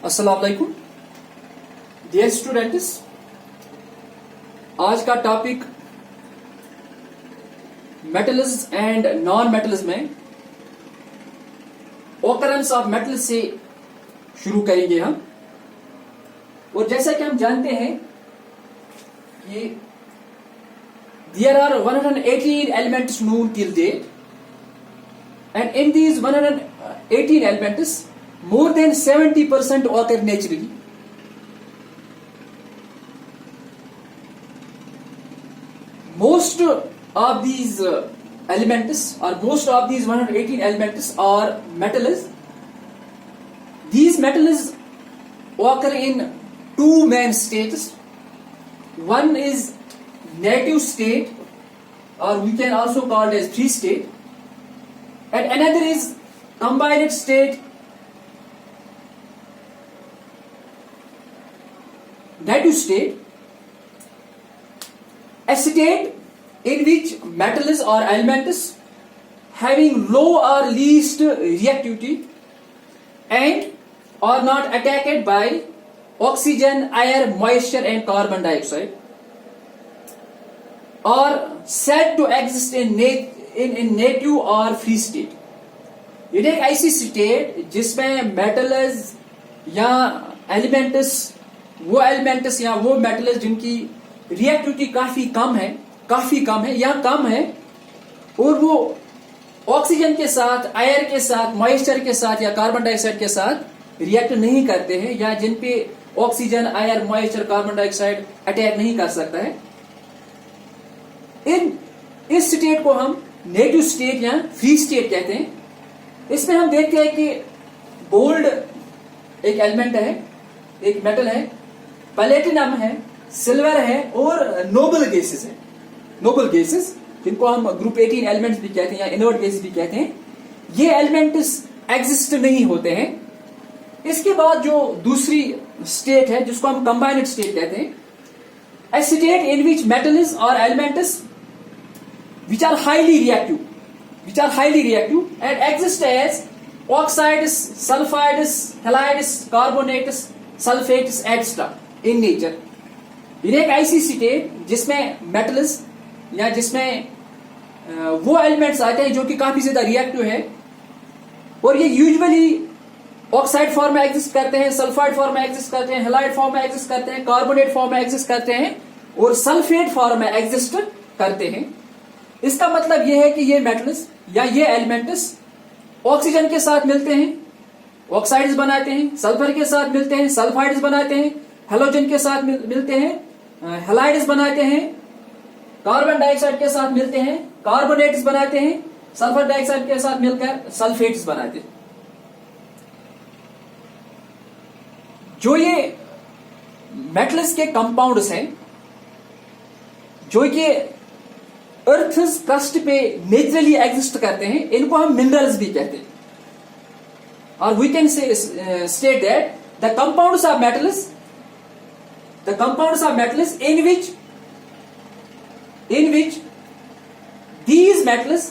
अस्सलाम वालेकुम dear students. आज का topic metals and non metals में ऑकरेंस ऑफ मेटल्स से शुरू करेंगे हम। और जैसा कि हम जानते हैं कि there are 118 elements known till date, and in these 118 elements more than 70% occur naturally. Most of these elements or most of these 118 elements are metals. These metals occur in two main states. One is native state, or we can also call it as free state, and another is combined state, native state, a state in which metals or elements having low or least reactivity and are not attacked by oxygen, air, moisture and carbon dioxide are said to exist in native or free state. ये एक ऐसी state जिसमें metals या elements, वो elements या वो metals जिनकी reactivity काफी कम है या कम है, और वो ऑक्सीजन के साथ, एयर के साथ, मॉइस्चर के साथ या कार्बन डाइऑक्साइड के साथ रिएक्ट नहीं करते हैं, या जिन पे oxygen, air, moisture, carbon dioxide attack नहीं कर सकता है, इस स्टेट को हम नेटिव स्टेट या फ्री स्टेट कहते हैं। इसमें हम देखते हैं कि गोल्ड एक एलिमेंट है, एक मेटल है, प्लेटिनम है, सिल्वर है और नोबल गैसेस है। नोबल गैसेस जिनको हम ग्रुप 18 एलिमेंट्स भी कहते हैं या इनर्ट गैसेस भी कहते हैं, ये एलिमेंट्स एग्जिस्ट नहीं होते हैं। इसके बाद जो दूसरी स्टेट है जिसको हम कंबाइंड स्टेट कहते हैं, a state in which metals or elements which are highly reactive and exist as oxides, sulfides, halides, carbonates, sulfates etc. in nature। ये एक ऐसी स्टेट जिसमें मेटल्स या जिसमें वो एलिमेंट्स आते हैं जो कि काफी ज्यादा रिएक्टिव है, और ये यूजुअली ऑक्साइड फॉर्म में एग्जिस्ट करते हैं, सल्फाइड फॉर्म में एग्जिस्ट करते हैं, हैलाइड फॉर्म में एग्जिस्ट करते हैं, कार्बोनेट फॉर्म में एग्जिस्ट करते हैं और सल्फेट फॉर्म में एग्जिस्ट करते हैं। इसका मतलब यह है कि ये मेटल्स या ये एलिमेंट्स ऑक्सीजन के साथ मिलते हैं, ऑक्साइड्स बनाते हैं, सल्फर के साथ मिलते हैं, सल्फाइड्स बनाते हैं, हेलोजन के साथ मिलते हैं, हैलाइड्स बनाते हैं, कार्बन डाइऑक्साइड के साथ मिलते हैं, कार्बोनेट्स बनाते हैं, सल्फर डाइऑक्साइड के साथ मिलकर सल्फेट्स बनाते हैं। जो ये मेटल्स के कंपाउंड्स हैं, जो कि अर्थ क्रस्ट पे नेचुरली एग्जिस्ट करते हैं, इनको हम मिनरल्स भी कहते हैं। और we can state that the compounds of metals in which these metals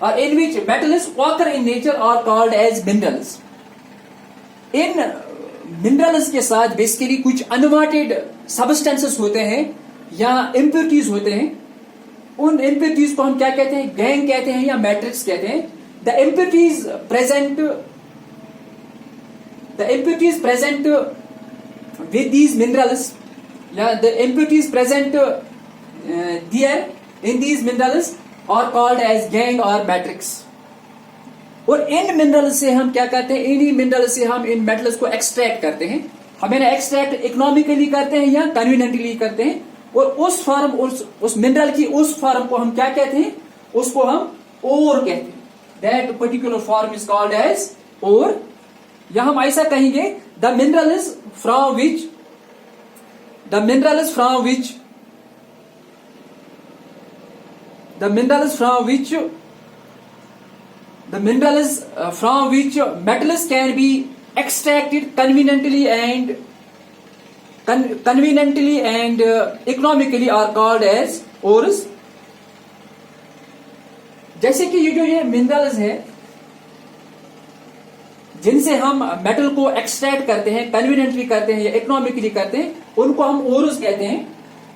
or in which metals occur in nature are called as minerals। In minerals के साथ बेसिकली कुछ अनवांटेड सब्सटेंसेस होते हैं या इम्प्योरिटीज होते हैं। उन इम्प्योरिटीज को हम क्या कहते हैं? गैंग कहते हैं या मैट्रिक्स कहते हैं। The impurities present with these minerals या the impurities present there in these minerals are called as gangue और मैट्रिक्स। और इन मिनरल से हम क्या करते हैं? इन्हीं मिनरल से हम इन मेटल्स को एक्सट्रैक्ट करते हैं। हम इन्हें एक्सट्रैक्ट इकोनॉमिकली करते हैं या कन्वीनियंटली करते हैं, और उस फॉर्म, उस मिनरल की उस फॉर्म को हम क्या कहते हैं? उसको हम ओर कहते हैं। That particular form is called as ore. या हम ऐसा कहेंगे, the minerals from which metals can be extracted conveniently and economically are called as ores। जैसे कि ये जो ये मिनरल्स है, जिनसे हम मेटल को एक्सट्रैक्ट करते हैं, कन्वीनियंटली करते हैं या इकोनॉमिकली करते हैं, उनको हम ओरस कहते हैं।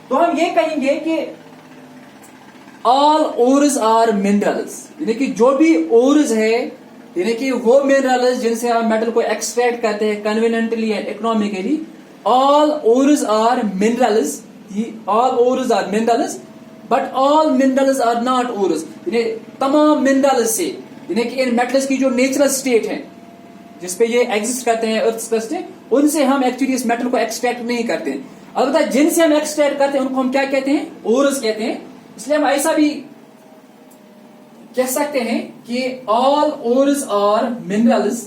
तो हम ये कहेंगे कि ऑल ओरस आर मिनरल्स, यानी कि जो भी ओरस है, यानी कि वो मिनरल्स जिनसे हम मेटल को एक्सट्रैक्ट करते हैं conveniently and economically, all ores are minerals, all ores are minerals, but all minerals are not ores. यानी तमाम मिनरल्स से, यानी कि इन मेटल्स की जो नेचुरल स्टेट है जिसपे ये एग्जिस्ट करते हैं अर्थ क्रस्ट में, उनसे हम एक्चुअली इस मेटल को एक्सट्रैक्ट नहीं करते हैं। अलबत्ता जिनसे हम एक्सट्रैक्ट करते हैं उनको हम क्या कहते हैं? ओरस कहते हैं। इसलिए हम ऐसा भी कह सकते हैं कि all ores are minerals,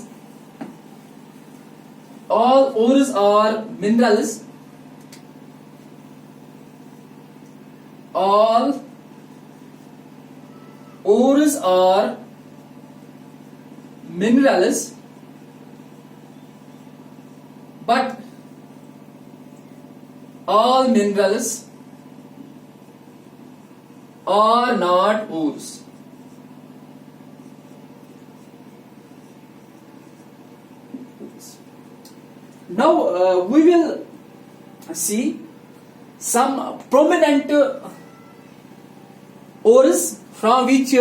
all ores are minerals, all ores are minerals, but all minerals are not ores. Now we will see some prominent ores from which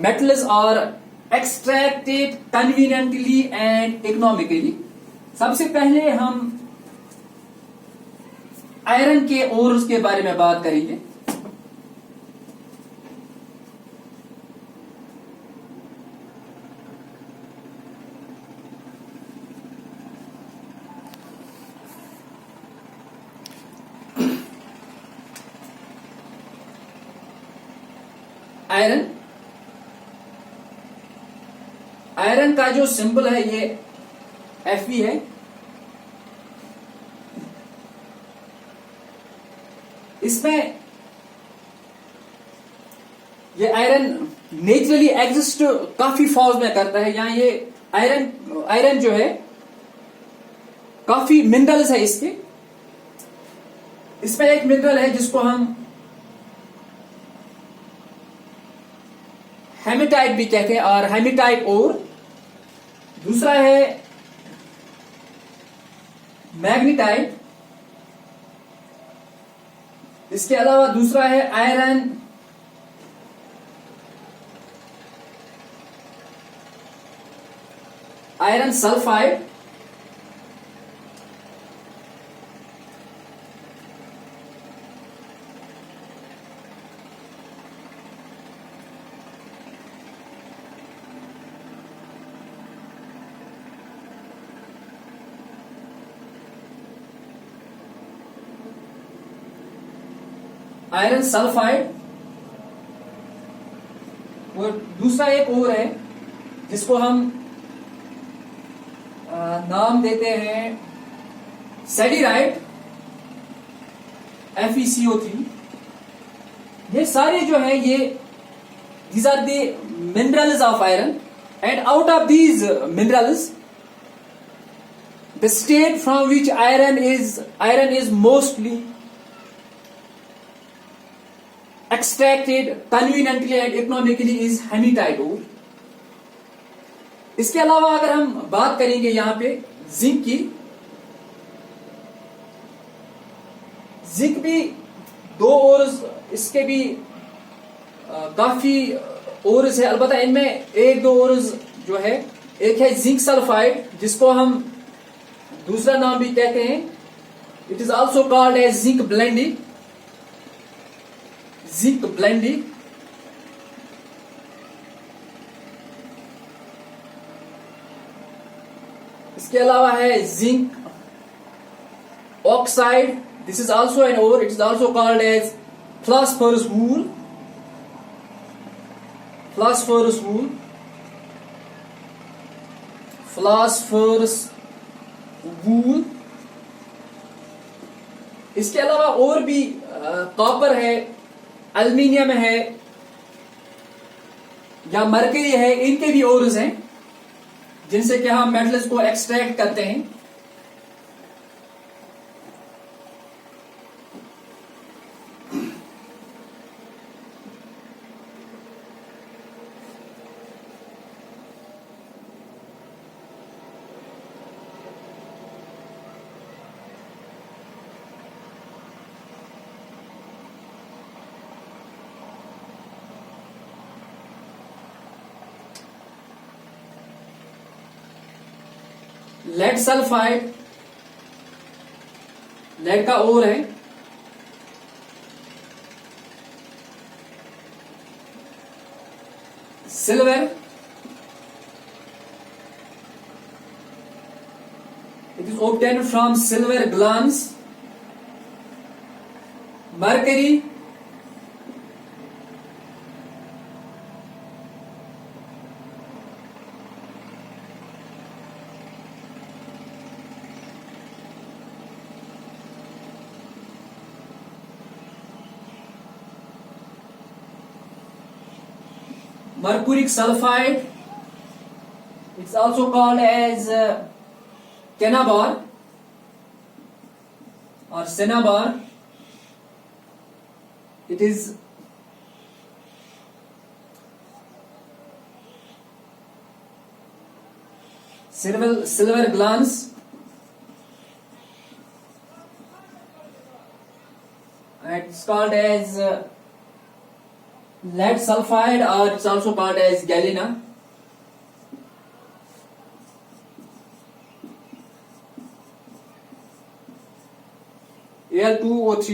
metals are extracted conveniently and economically. सबसे पहले हम iron के ores के बारे में बात करेंगे। Iron, iron का जो सिंबल है ये Fe है। इसमें ये आयरन नेचुरली एग्जिस्ट काफी फॉर्म में करता है। यहां ये आयरन जो है काफी मिनरल्स है इसके। इसमें एक मिनरल है जिसको हम हेमेटाइट भी कहते हैं, और हेमेटाइट ओर। दूसरा है मैग्नेटाइट। इसके अलावा दूसरा है आयरन सल्फाइड। Iron sulphide. और दूसरा एक और है जिसको हम नाम देते हैं सेडीराइट, FeCO3। ये सारे जो है ये these are the minerals of iron, and out of these minerals the state from which iron is mostly extracted conveniently and economically is hematite ore। इसके अलावा अगर हम बात करेंगे यहां पे जिंक की, जिंक भी दो ओर्स, इसके भी काफी ओर्स है। अलबत्ता इनमें एक दो ओर्स जो है, एक है जिंक सल्फाइड जिसको हम दूसरा नाम भी कहते हैं, it is also called as zinc blende, zinc blende. इसके अलावा है zinc oxide, this is also an ore, it is also called as phosphorus wool, phosphorus wool, phosphorus wool। इसके अलावा और भी कॉपर है, एल्युमिनियम है या मरकरी है, इनके भी ओर्स हैं जिनसे कि हम मेटल्स को एक्सट्रैक्ट करते हैं। लेड सल्फाइड, लेड का ओर है, silver, it is obtained from silver glans, mercury, mercuric sulfide, it's also called as Cinnabar or cinnabar. It is silver glans, and it's called as lead sulfide, or it's also called as galena. Al2O3,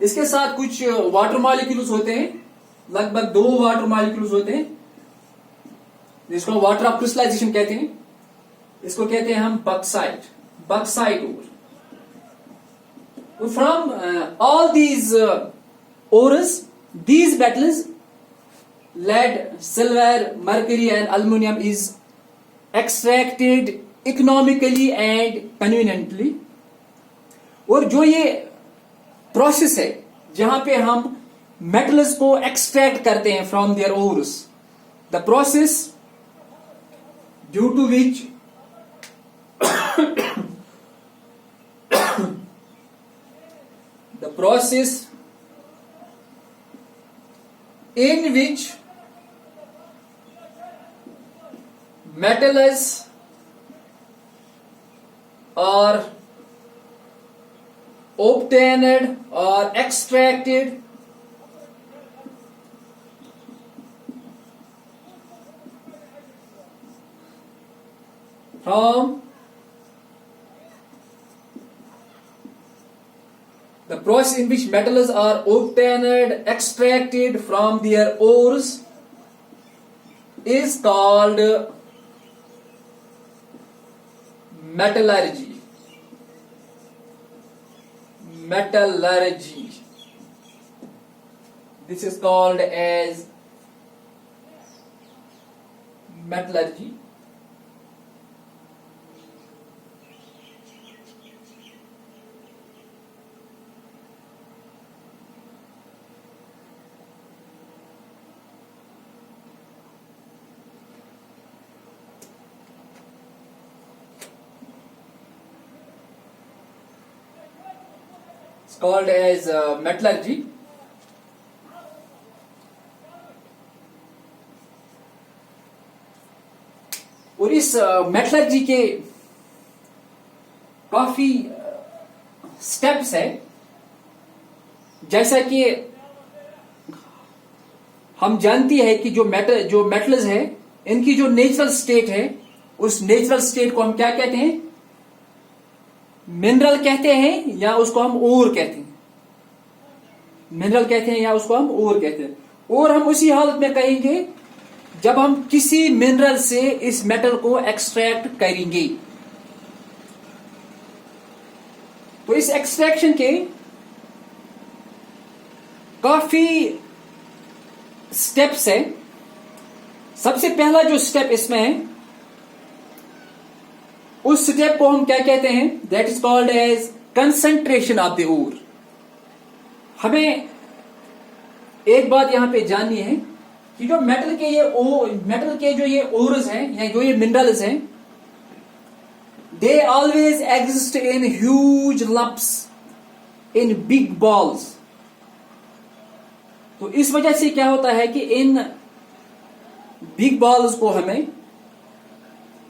इसके साथ कुछ water molecules होते हैं, लगभग 2 water molecules होते हैं, जिसको water of crystallization कहते हैं। इसको कहते हैं हम bauxite ore. From all these ores, these metals, lead, silver, mercury and aluminum is extracted economically and conveniently. और जो ये प्रोसेस है जहां पे हम मेटल्स को एक्सट्रैक्ट करते हैं from their ores, the process due to which the process in which metals are obtained or extracted from the process in which metals are obtained, extracted from their ores is called metallurgy. This is called as metallurgy. It's called as metallurgy. और इस metallurgy के काफी steps है। जैसा कि हम जानती है कि जो मेटल्स है, इनकी जो नेचुरल स्टेट है, उस नेचुरल स्टेट को हम क्या कहते हैं? मिनरल कहते हैं, या उसको हम ओर कहते हैं। मिनरल कहते हैं या उसको हम ओर कहते हैं। और हम उसी हालत में कहेंगे जब हम किसी मिनरल से इस मेटल को एक्सट्रैक्ट करेंगे। तो इस एक्सट्रैक्शन के काफी स्टेप्स है। सबसे पहला जो स्टेप इसमें है, उस स्टेप को हम क्या कहते हैं? That is called as concentration of the ore. हमें एक बात यहां पे जाननी है कि जो मेटल के जो ये ओर्स हैं या जो ये मिनरल्स हैं, they always exist in huge lumps, in big balls. तो इस वजह से क्या होता है कि इन बिग बॉल्स को हमें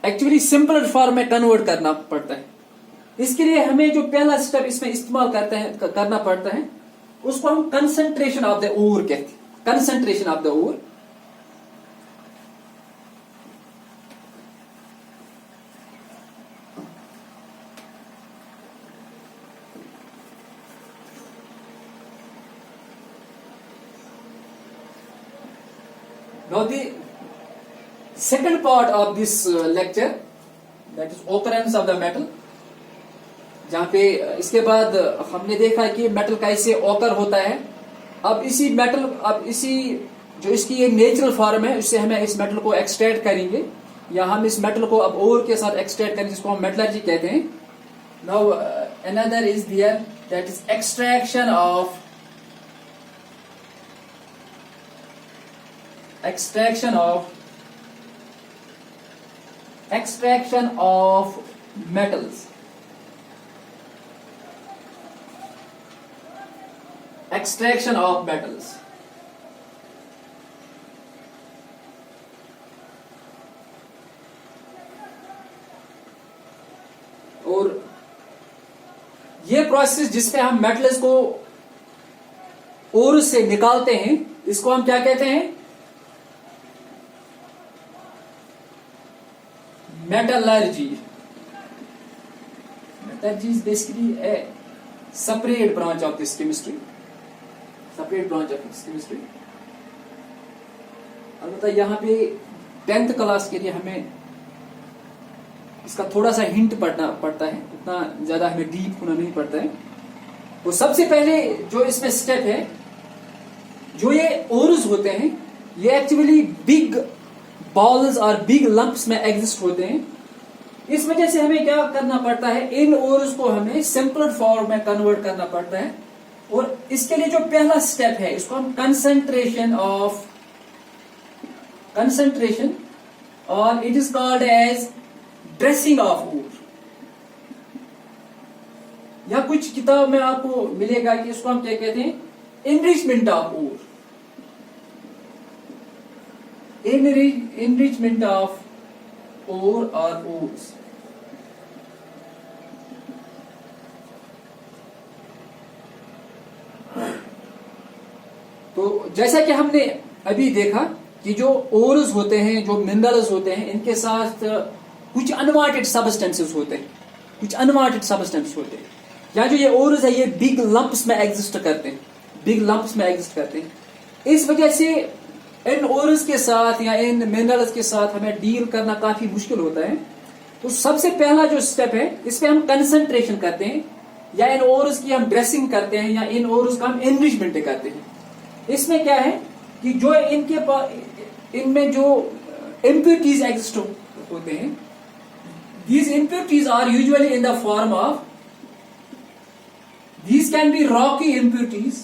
एक्चुअली सिंपल फॉर्म में कन्वर्ट करना पड़ता है। इसके लिए हमें जो पहला स्टेप इसमें इस्तेमाल करना पड़ता है, उसको हम कंसंट्रेशन ऑफ द ओर कहते हैं। Concentration of the ore. Now the second part of this lecture, that is occurrence of the metal, जहाँ पे इसके बाद हमने देखा कि मेटल कैसे ऑकर होता है। अब इसी जो इसकी एक नेचुरल फॉर्म है, इससे हमें इस मेटल को एक्सट्रैक्ट करेंगे, या हम इस मेटल को अब ओर के साथ एक्सट्रैक्ट करेंगे, जिसको हम मेटलर्जी कहते हैं। Now another is there, that is extraction of metals. Extraction of metals. और ये प्रोसेस जिसपे हम मेटल्स को ओर से निकालते हैं, इसको हम क्या कहते हैं? Metallurgy. Metallurgy is basically a separate branch of this chemistry. अलबत्ता यहाँ पे 10th क्लास के लिए हमें इसका थोड़ा सा हिंट पढ़ना पड़ता है, उतना ज्यादा हमें डीप होना नहीं पड़ता है। तो सबसे पहले जो इसमें स्टेप है, जो ये ओर्स होते हैं, ये एक्चुअली बिग बॉल्स और बिग लंप्स में एग्जिस्ट होते हैं। इस वजह से हमें क्या करना पड़ता है, इन ओर्स को हमें सिंपल फॉर्म में कन्वर्ट करना पड़ता है। और इसके लिए जो पहला स्टेप है, इसको हम कंसंट्रेशन और it is called as dressing of ore. या कुछ किताब में आपको मिलेगा कि इसको हम क्या कहते हैं? Enrichment of ore. Enrichment of ore और ओर्स। तो जैसा कि हमने अभी देखा कि जो ओर्स होते हैं, जो मिनरल्स होते हैं, इनके साथ कुछ अनवांटेड सब्सटेंसेस होते हैं, या जो ये ओर्स है, ये बिग लंप्स में एग्जिस्ट करते हैं, इस वजह से इन ओर्स के साथ या इन मिनरल्स के साथ हमें डील करना काफी मुश्किल होता है। तो सबसे पहला जो स्टेप है, इसमें हम कंसंट्रेशन करते हैं, या इन ओर्स की हम ड्रेसिंग करते हैं, या इन ओर्स का हम एनरिचमेंट करते हैं। इसमें क्या है कि जो इनमें जो इम्प्योरिटीज एग्जिस्ट होते हैं, these impurities are usually in the form of, these can be rocky impurities,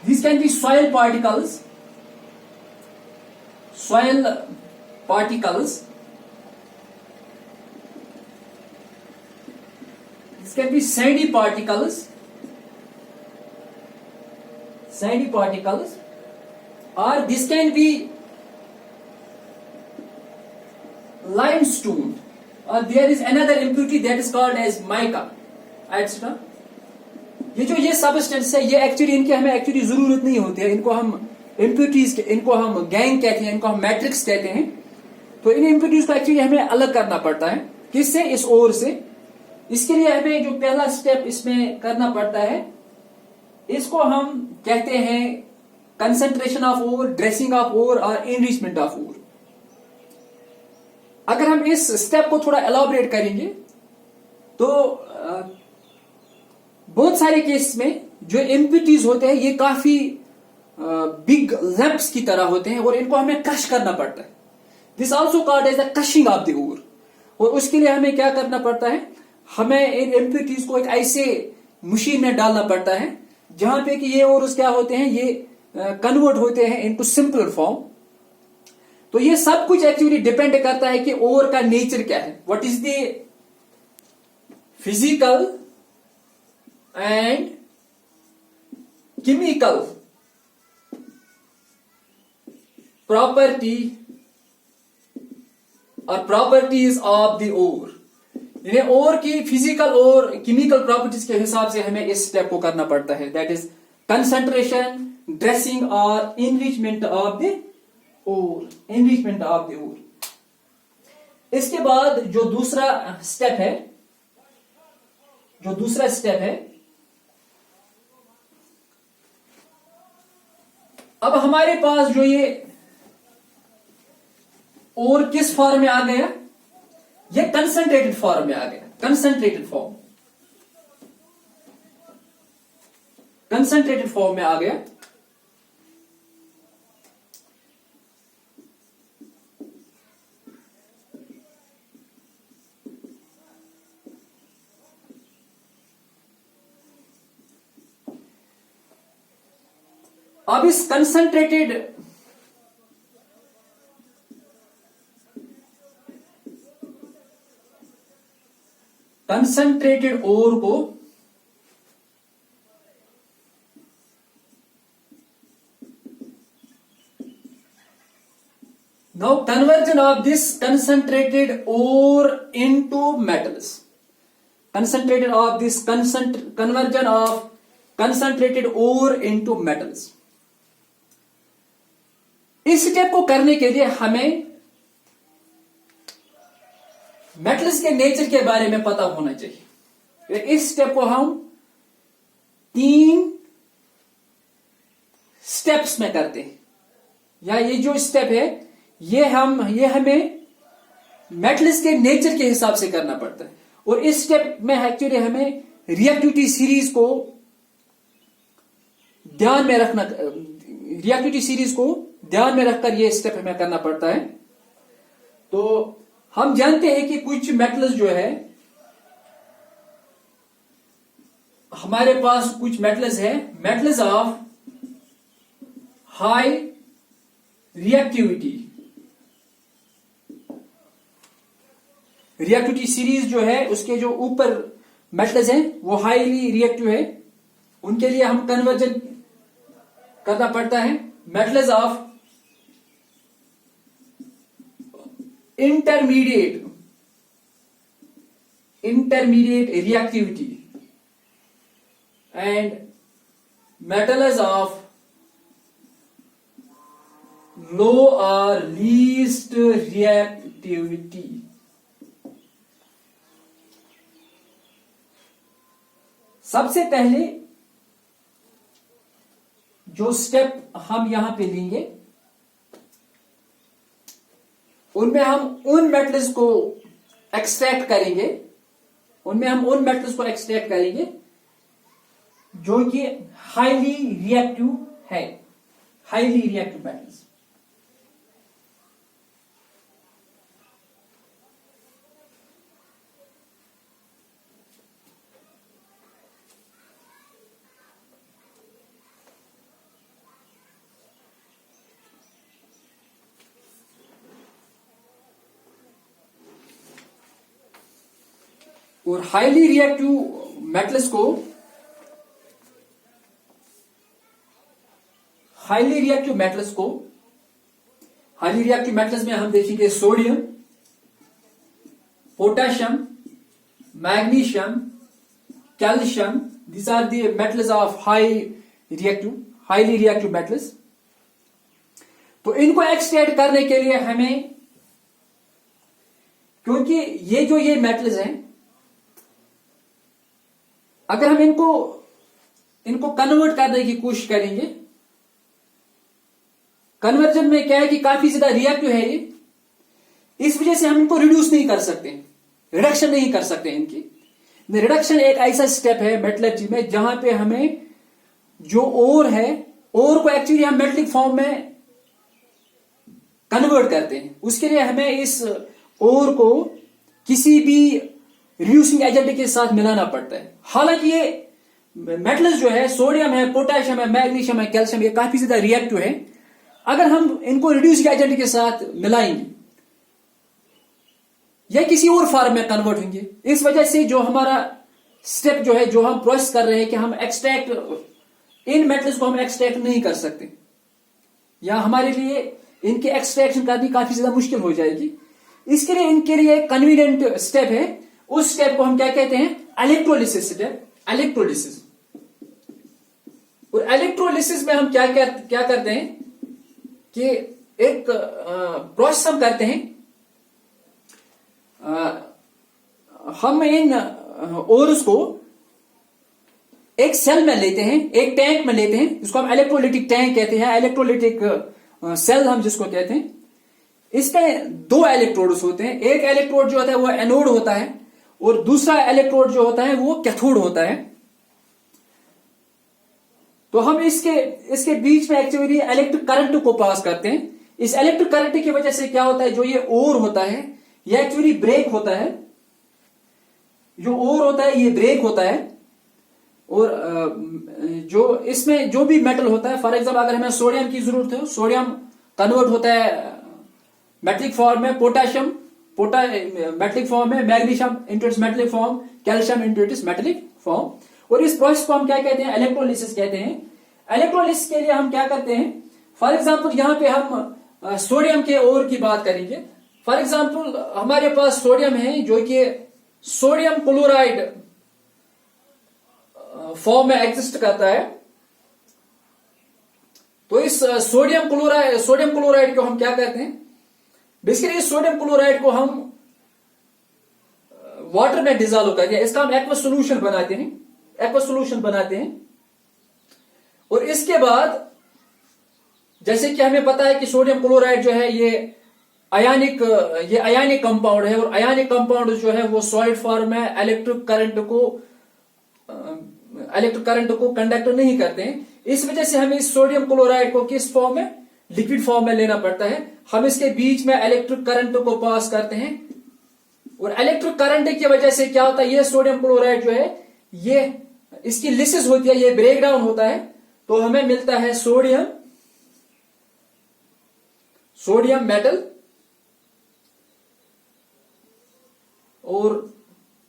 these can be soil particles, this can be sandy particles, or this can be limestone, or there is another impurity that is called as mica, etc. ये substance है, ये actually इनकी हमें actually जरूरत नहीं होती है। इनको हम इम्प्योरिटीज, इनको हम गैंग कहते हैं, इनको हम मैट्रिक्स कहते हैं। तो इन इम्प्योरिटीज को एक्चुअली हमें अलग करना पड़ता है। किससे? इस ओर से। इसके लिए हमें जो पहला स्टेप इसमें करना पड़ता है, इसको हम कहते हैं concentration of ore, dressing of ore और एनरिचमेंट ऑफ ओर। अगर हम इस स्टेप को थोड़ा एलॉबरेट करेंगे तो बहुत सारे केस में जो इम्प्योरिटीज होते हैं, ये काफी बिग लैंप्स की तरह होते हैं, और इनको हमें क्रश करना पड़ता है। This also called as the crushing of the ore. और उसके लिए हमें क्या करना पड़ता है, हमें इन इम्प्योरिटीज को एक ऐसे मशीन में डालना पड़ता है जहां पे कि ये ओर्स क्या होते हैं, ये कन्वर्ट होते हैं इनटू सिंपल फॉर्म। तो ये सब कुछ एक्चुअली डिपेंड करता है कि ओर का नेचर क्या है, what is the physical and chemical property और प्रॉपर्टीज ऑफ द ओर। यानी ओर की फिजिकल और केमिकल प्रॉपर्टीज के हिसाब से हमें इस स्टेप को करना पड़ता है, दैट इज कंसंट्रेशन, ड्रेसिंग और एनरिचमेंट ऑफ द ओर। इसके बाद जो दूसरा स्टेप है, अब हमारे पास जो ये और किस फॉर्म में आ गया? ये कंसंट्रेटेड फॉर्म में आ गया, कंसंट्रेटेड फॉर्म, कंसंट्रेटेड फॉर्म में आ गया। अब इस कंसंट्रेटेड ओर को now conversion of this concentrated ore into metals, conversion of concentrated ore into metals। इस स्टेप को करने के लिए हमें मेटल्स के नेचर के बारे में पता होना चाहिए। इस स्टेप को हम 3 स्टेप्स में करते हैं, या ये जो स्टेप है ये हमें मेटल्स के नेचर के हिसाब से करना पड़ता है। और इस स्टेप में एक्चुअली हमें रिएक्टिविटी सीरीज को ध्यान में रखकर ये स्टेप हमें करना पड़ता है। तो हम जानते हैं कि कुछ मेटल्स जो है हमारे पास, कुछ मेटल्स है, metals of high reactivity series जो है, उसके जो ऊपर मेटल्स हैं वो हाईली रिएक्टिव है, उनके लिए हम कन्वर्जन करना पड़ता है metals of intermediate reactivity and metals of लो और लीस्ट रिएक्टिविटी। सबसे पहले जो स्टेप हम यहां पे लेंगे उनमें हम उन मेटल्स को एक्सट्रैक्ट करेंगे जो कि हाईली रिएक्टिव है, हाईली रिएक्टिव मेटल्स। और हाईली रिएक्टिव मेटल्स में हम देखेंगे sodium, potassium, magnesium, calcium. These are the metals of highly reactive metals. तो इनको एक्सट्रैक्ट करने के लिए हमें, क्योंकि ये मेटल्स हैं, अगर हम इनको कन्वर्ट करने की कोशिश करेंगे, कन्वर्जन में क्या है कि काफी ज्यादा रिएक्टिव है ये, इस वजह से हम इनको रिड्यूस नहीं कर सकते, रिडक्शन नहीं कर सकते इनकी। रिडक्शन एक ऐसा स्टेप है मेटलर्जी में जहां पे हमें जो ओर है, ओर को एक्चुअली हम मेटलिक फॉर्म में कन्वर्ट करते हैं। उसके लिए हमें इस ओर को किसी भी रिड्यूसिंग एजेंट के साथ मिलाना पड़ता है। हालांकि ये मेटल्स जो है, सोडियम है, पोटेशियम है, मैग्नीशियम है, कैल्शियम, ये काफी ज्यादा रिएक्टिव है। अगर हम इनको रिड्यूसिंग एजेंट के साथ मिलाएंगे या किसी और फॉर्म में कन्वर्ट होंगे, इस वजह से जो हमारा स्टेप जो है, जो हम प्रोसेस कर रहे हैं कि हम इन मेटल्स को हम एक्सट्रैक्ट नहीं कर सकते, या हमारे लिए इनके एक्सट्रैक्शन करनी काफी ज्यादा मुश्किल हो जाएगी। इसके लिए इनके लिए एक कन्वीनियंट स्टेप है, उस स्टेप को हम क्या कहते हैं? Electrolysis step, electrolysis. और इलेक्ट्रोलिसिस में हम क्या करते हैं कि एक प्रोसेस हम करते हैं, हम इन ओर्स को एक सेल में लेते हैं, एक टैंक में लेते हैं, जिसको हम इलेक्ट्रोलिटिक टैंक कहते हैं, इलेक्ट्रोलिटिक सेल हम जिसको कहते हैं। इसमें दो इलेक्ट्रोड्स होते हैं। एक इलेक्ट्रोड जो होता है वो एनोड होता है और दूसरा इलेक्ट्रोड जो होता है वो कैथोड होता है। तो हम इसके बीच में एक्चुअली इलेक्ट्रिक करंट को पास करते हैं। इस इलेक्ट्रिक करंट की वजह से क्या होता है, जो ये ओर होता है ये एक्चुअली ब्रेक होता है। जो ओर होता है ये ब्रेक होता है और जो इसमें जो भी मेटल होता है, फॉर एग्जाम्पल अगर हमें सोडियम की जरूरत है, सोडियम कन्वर्ट होता है मेटलिक फॉर्म में, पोटेशियम मेटलिक फॉर्म में, magnesium into its metallic form, calcium into its metallic form. और इस प्रोसेस को हम क्या कहते हैं, इलेक्ट्रोलिसिस कहते हैं। इलेक्ट्रोलिसिस के लिए हम क्या करते हैं, फॉर एग्जाम्पल यहां पे हम सोडियम के ओर की बात करेंगे। फॉर एग्जाम्पल हमारे पास सोडियम है जो कि सोडियम क्लोराइड फॉर्म में एग्जिस्ट करता है। तो इस सोडियम क्लोराइड को हम क्या कहते हैं, बेसिकली इस सोडियम क्लोराइड को हम वाटर में डिजॉल्व करते हैं, इसका हम एक्वस सोल्यूशन बनाते हैं। और इसके बाद जैसे कि हमें पता है कि सोडियम क्लोराइड जो है ये आयनिक कंपाउंड है और आयनिक कंपाउंड जो है वो सॉलिड फॉर्म में इलेक्ट्रिक करंट को कंडक्ट नहीं करते हैं। इस वजह से हमें इस सोडियम क्लोराइड को किस फॉर्म में, लिक्विड फॉर्म में लेना पड़ता है। हम इसके बीच में इलेक्ट्रिक करंट को पास करते हैं और इलेक्ट्रिक करंट की वजह से क्या होता है, ये सोडियम क्लोराइड जो है ये इसकी लिसिस होती है, ये ब्रेक डाउन होता है। तो हमें मिलता है सोडियम मेटल और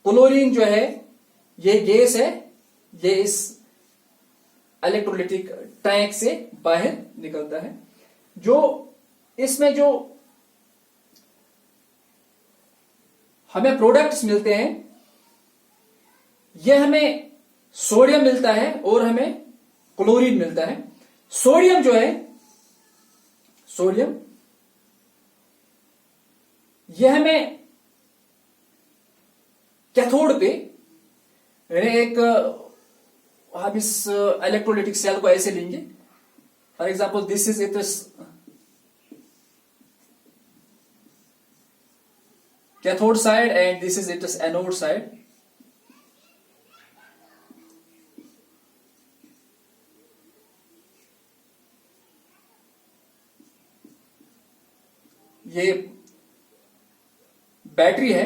क्लोरीन जो है ये गैस है, ये इस इलेक्ट्रोलिटिक टैंक से बाहर निकलता है। जो इसमें जो हमें प्रोडक्ट्स मिलते हैं ये हमें सोडियम मिलता है और हमें क्लोरीन मिलता है। सोडियम जो है, यह हमें कैथोड पे एक, हम इस इलेक्ट्रोलिटिक सेल को ऐसे लेंगे, for example this is it cathode side and this is it anode side. ये बैटरी है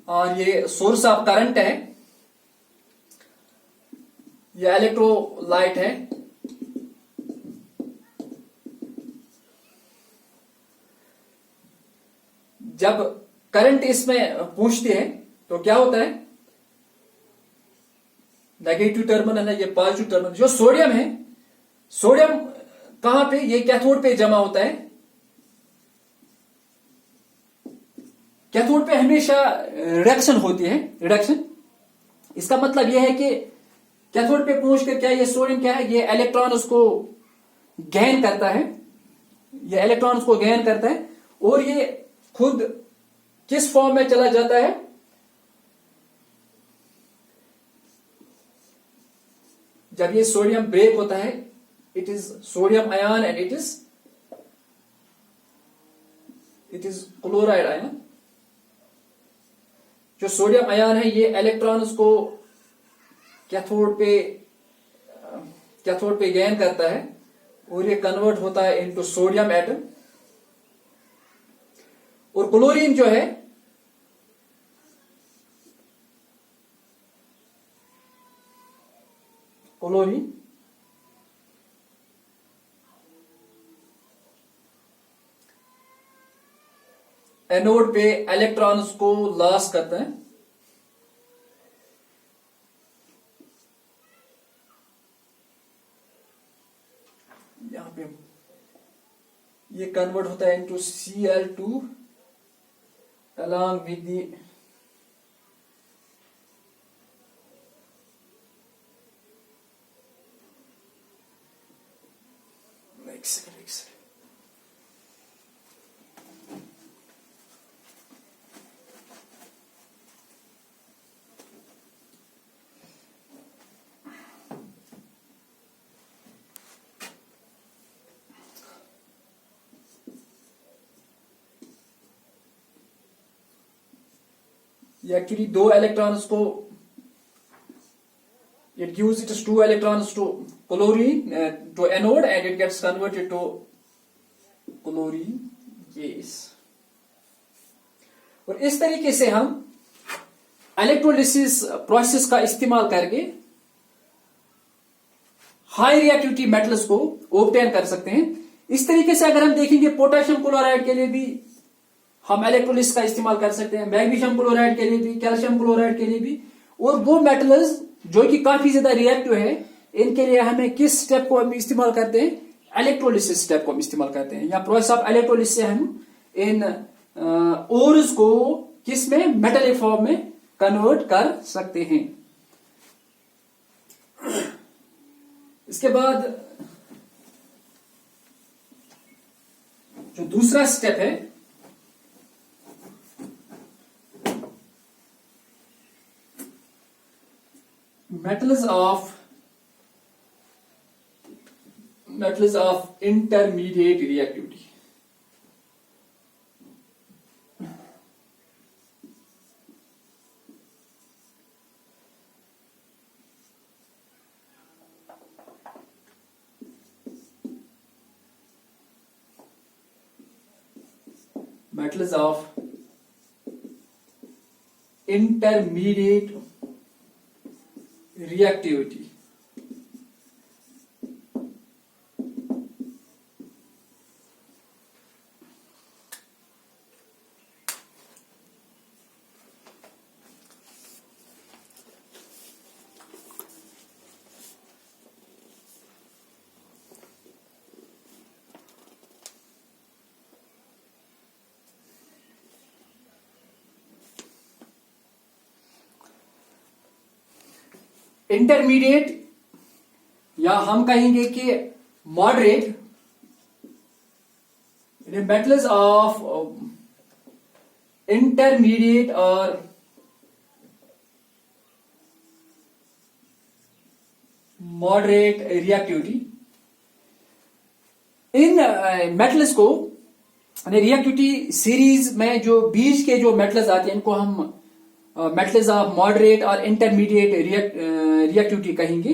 और ये सोर्स ऑफ करंट है, ये इलेक्ट्रोलाइट है। जब करंट इसमें पहुंचती है तो क्या होता है, नेगेटिव टर्मिनल है, ये पॉजिटिव टर्मिनल। जो सोडियम है, सोडियम कहां पे, ये कैथोड पे जमा होता है। कैथोड पे हमेशा रिडक्शन होती है, इसका मतलब यह है कि कैथोड पे पहुंचकर क्या ये सोडियम क्या है, ये इलेक्ट्रॉन उसको गेन करता है, और ये खुद किस फॉर्म में चला जाता है, जब ये सोडियम ब्रेक होता है, it is sodium ion and it is chloride ion. जो सोडियम आयन है ये इलेक्ट्रॉन्स को कैथोड पे गेन करता है और ये कन्वर्ट होता है इनटू सोडियम एटम। और क्लोरीन जो है एनोड पे इलेक्ट्रॉन्स को लॉस करता है। यहां पे ये कन्वर्ट होता है into Cl2 along with the mixer. Actually दो इलेक्ट्रॉन्स को, it gives its two electrons to chlorine to anode and it gets converted to chlorine gas. और इस तरीके से हम इलेक्ट्रोलिसिस प्रोसेस का इस्तेमाल करके हाई रिएक्टिविटी मेटल्स को ऑब्टेन कर सकते हैं। इस तरीके से अगर हम देखेंगे पोटेशियम क्लोराइड के लिए भी हम इलेक्ट्रोलिसिस का इस्तेमाल कर सकते हैं, मैग्नीशियम क्लोराइड के लिए भी, कैल्शियम क्लोराइड के लिए भी। और वो मेटल्स जो कि काफी ज्यादा रिएक्टिव है, इनके लिए हमें किस स्टेप को हम इस्तेमाल करते हैं? इलेक्ट्रोलिसिस स्टेप को हम इस्तेमाल करते हैं। या प्रोसेस ऑफ इलेक्ट्रोलिसिस से हम इन ओर्स को किस में, मेटेलिक फॉर्म में कन्वर्ट कर सकते हैं। इसके बाद जो दूसरा स्टेप है, metals of intermediate reactivity. Metals of intermediate reactivity. Intermediate या हम कहेंगे कि मॉडरेट मेटल्स ऑफ इंटरमीडिएट और मॉडरेट रिएक्टिविटी, इन मेटल्स को रिएक्टिविटी सीरीज में जो बीच के जो मेटल्स आते हैं इनको हम मेटल्स ऑफ मॉडरेट और इंटरमीडिएट रिएक्टिविटी कहेंगे।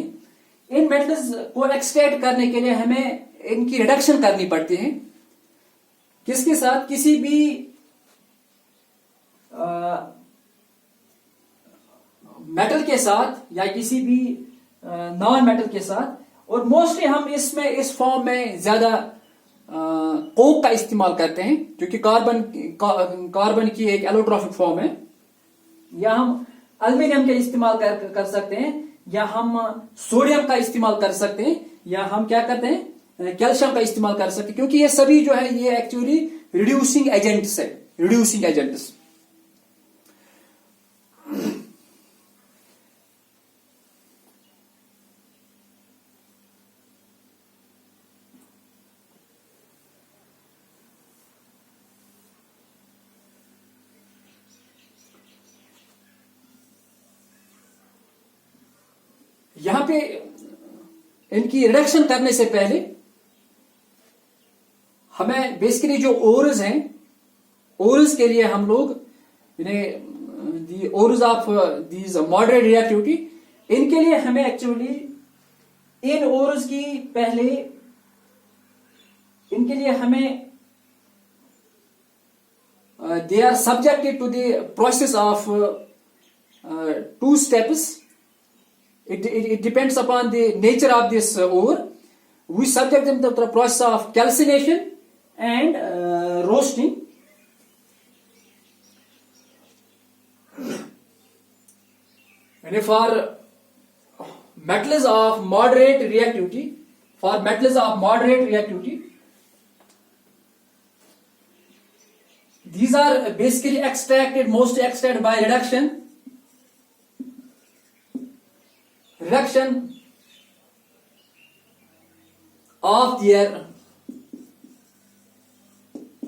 इन मेटल्स को एक्सट्रैक्ट करने के लिए हमें इनकी रिडक्शन करनी पड़ती है। किसके साथ? किसी भी मेटल के साथ या किसी भी नॉन मेटल के साथ। और मोस्टली हम इसमें इस फॉर्म में ज्यादा कोक का इस्तेमाल करते हैं, क्योंकि कार्बन की एक एलोट्रॉफिक फॉर्म है। या हम एल्यूमिनियम के इस्तेमाल कर सकते हैं, या हम सोडियम का इस्तेमाल कर सकते हैं, या हम क्या करते हैं, कैल्शियम का इस्तेमाल कर सकते हैं, क्योंकि ये सभी जो है ये एक्चुअली रिड्यूसिंग एजेंट्स है, रिड्यूसिंग एजेंट्स। यहां पे इनकी रिडक्शन करने से पहले हमें बेसिकली जो ओर्स हैं, ओर्स के लिए हम लोग the ores of these moderate reactivity, इनके लिए हमें एक्चुअली इन ओर्स की पहले इनके लिए हमें they are subjected to the process of two steps. It depends upon the nature of this ore. We subject them to the process of calcination and roasting. And for metals of moderate reactivity, these are basically mostly extracted by reduction of their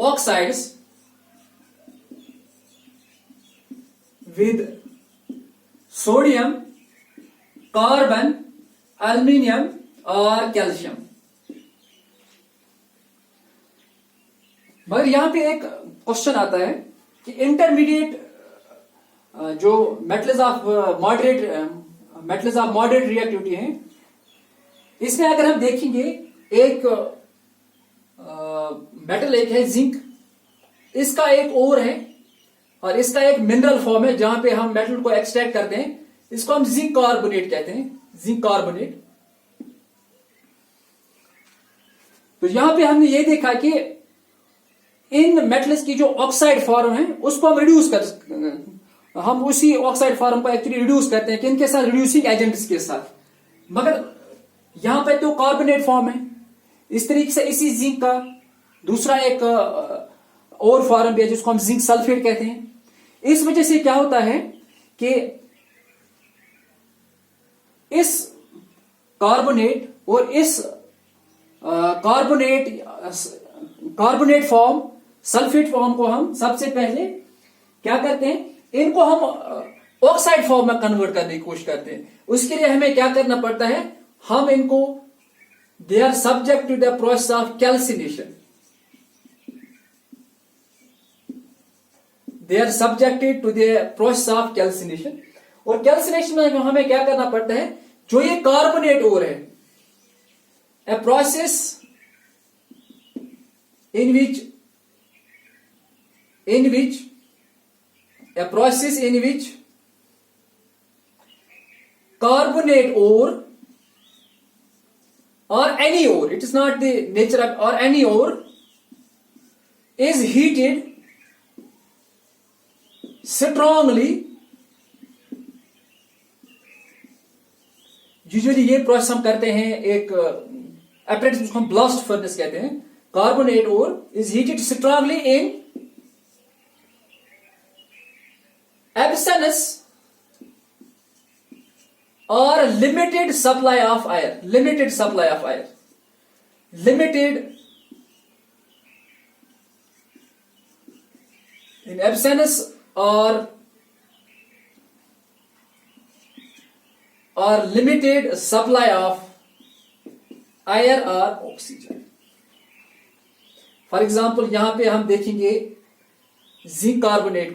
oxides with sodium, carbon, aluminium और calcium. मगर यहां पे एक question आता है कि intermediate जो metals of moderate reactivity हैं, इसमें अगर हम देखेंगे एक मेटल एक है जिंक, इसका एक ओर है और इसका एक मिनरल फॉर्म है जहां पे हम मेटल को एक्सट्रैक्ट करते हैं, इसको हम जिंक कार्बोनेट कहते हैं, जिंक कार्बोनेट। तो यहां पे हमने ये देखा कि इन मेटल्स की जो ऑक्साइड फॉर्म है उसको हम उसी ऑक्साइड फॉर्म को एक्चुअली रिड्यूस करते हैं किन के साथ, रिड्यूसिंग एजेंट्स के साथ। मगर यहां पे तो कार्बोनेट फॉर्म है। इस तरीके से इसी जिंक का दूसरा एक और फॉर्म भी है जिसको हम जिंक सल्फेट कहते हैं। इस वजह से क्या होता है कि इस कार्बोनेट और इस कार्बोनेट फॉर्म, सल्फेट फॉर्म को हम सबसे पहले क्या करते हैं, इनको हम ऑक्साइड फॉर्म में कन्वर्ट करने की कोशिश करते हैं। उसके लिए हमें क्या करना पड़ता है, हम इनको they are subject to the process of calcination, they are subjected to the process of calcination. और कैल्सिनेशन में हमें क्या करना पड़ता है, जो ये कार्बोनेट ओर है, a process in which carbonate ore or any ore, it is not the nature of, or any ore is heated strongly। Usually ये प्रोसेस हम करते हैं एक apparatus जिसको हम ब्लास्ट फर्नेस कहते हैं। Carbonate ore is heated strongly in absence और limited supply of air, in absence or limited supply of air or oxygen। For example यहां पे हम देखेंगे जिंक कार्बोनेट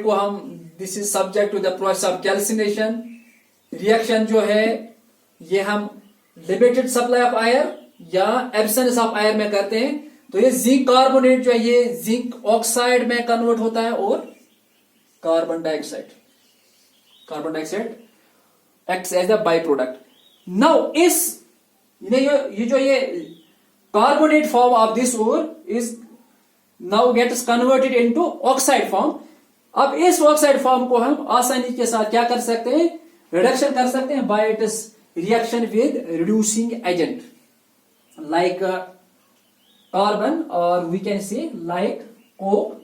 को, हम this is subject to the process of calcination. Reaction जो है ये हम लिमिटेड सप्लाई ऑफ आयर या एब्सेंस ऑफ आयर में करते हैं। तो ये जिंक कार्बोनेट जो है ये जिंक ऑक्साइड में कन्वर्ट होता है और carbon dioxide acts as a by product. Now ये carbonate form of this ore is now gets converted into oxide form. अब इस ऑक्साइड फॉर्म को हम आसानी के साथ क्या कर सकते हैं, रिडक्शन कर सकते हैं by its reaction with reducing agent like carbon और we can say like coke.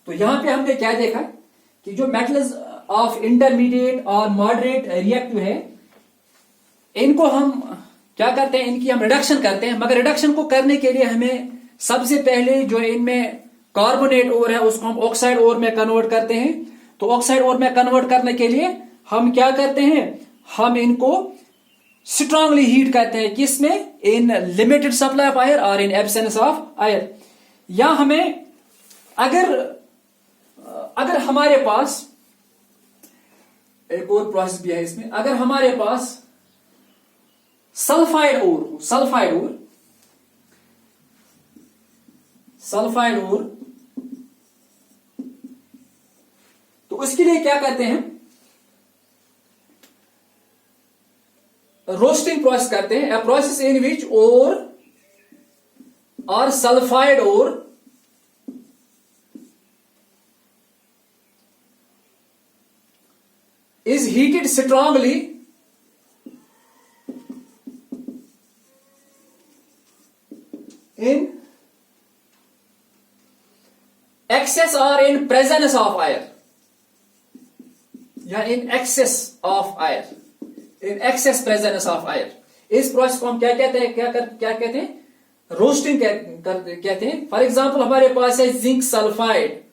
तो यहां पे हमने क्या देखा कि जो मेटल्स ऑफ इंटरमीडिएट और मॉडरेट रिएक्टिव है, इनको हम क्या करते हैं, इनकी हम रिडक्शन करते हैं। मगर रिडक्शन को करने के लिए हमें सबसे पहले जो इनमें कार्बोनेट ओर है उसको हम ऑक्साइड ओर में कन्वर्ट करते हैं। तो ऑक्साइड ओर में कन्वर्ट करने के लिए हम क्या करते हैं, हम इनको स्ट्रांगली हीट करते हैं। किसमें, इन लिमिटेड सप्लाई ऑफ आयर और इन एब्सेंस ऑफ आयर। या हमें अगर हमारे पास एक और प्रोसेस भी है इसमें, अगर हमारे पास सल्फाइड ओर तो उसके लिए क्या करते हैं, रोस्टिंग प्रोसेस करते हैं। a process in which ore or sulfide ore is heated strongly in excess or in presence of air, या in excess of air, in excess presence of air। इस प्रोसेस को हम क्या कहते हैं, क्या कहते हैं, रोस्टिंग कहते हैं। फॉर एग्जांपल हमारे पास है zinc sulphide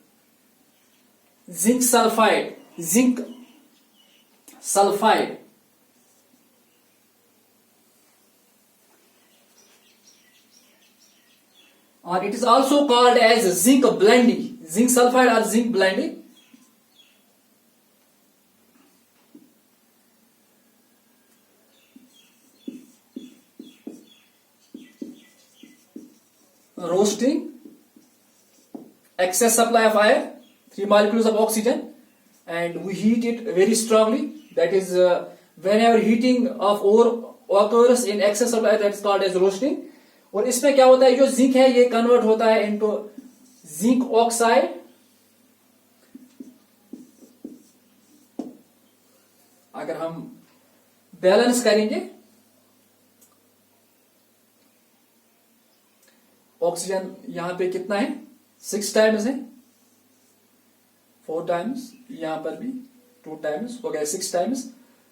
zinc sulfide. Or it is also called as zinc blending, zinc sulfide or zinc blending. Roasting, excess supply of air, 3 molecules of oxygen, and we heat it very strongly. That is, whenever heating of ore occurs in excess of air, that is called as roasting. और इसमें क्या होता है, जो zinc है ये convert होता है इनटू जिंक ऑक्साइड, अगर हम बैलेंस करेंगे ऑक्सीजन यहां पे कितना है 6 टाइम्स है, 4 टाइम्स, यहां पर भी 2 टाइम्स हो गया 6 टाइम्स।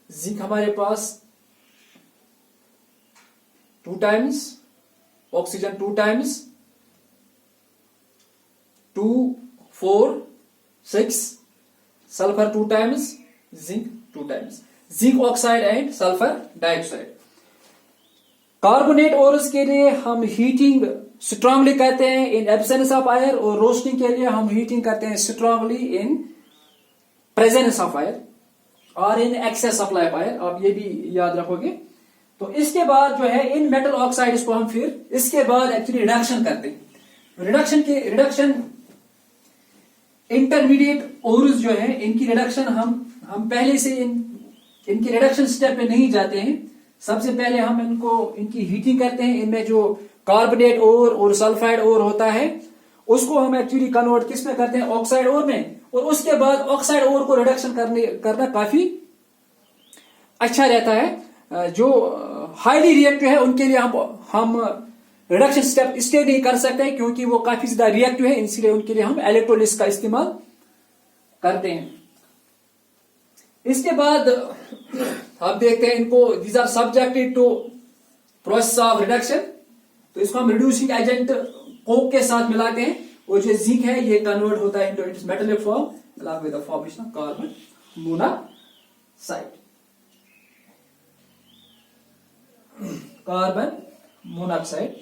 जिंक हमारे पास 2 times, oxygen 2 times, 2 4 6, sulphur 2 times, zinc 2 times, zinc oxide and sulphur dioxide. Carbonate ores के लिए हम हीटिंग स्ट्रांगली करते हैं इन एब्सेंस ऑफ एयर, और रोस्टिंग के लिए हम हीटिंग करते हैं strongly in presence of air और in excess supply of air. आप ये भी याद रखोगे। तो इसके बाद जो है इन मेटल ऑक्साइड्स को हम फिर इसके बाद एक्चुअली रिडक्शन करते हैं। रिडक्शन इंटरमीडिएट ओरस जो है इनकी रिडक्शन हम पहले से इनकी रिडक्शन स्टेप पे नहीं जाते हैं। सबसे पहले हम इनकी हीटिंग करते हैं। इनमें जो कार्बोनेट ओर और सल्फाइड ओर होता है उसको हम एक्चुअली कन्वर्ट किस में करते हैं, ऑक्साइड ओर में, और उसके बाद ऑक्साइड ओर को रिडक्शन करना काफी अच्छा रहता है। जो हाईली रिएक्टिव है उनके लिए हम रिडक्शन स्टेप इसलिए नहीं कर सकते हैं क्योंकि वो काफी ज्यादा रिएक्टिव है, इसलिए उनके लिए हम इलेक्ट्रोलिसिस का इस्तेमाल करते हैं। इसके बाद हम देखते हैं इनको, these are subjected to process of reduction. तो इसको हम रिड्यूसिंग एजेंट कोक के साथ मिलाते हैं, और जो जिंक है ये कन्वर्ट होता है into its metallic form along with the formation of carbon monoxide. Carbon monoxide.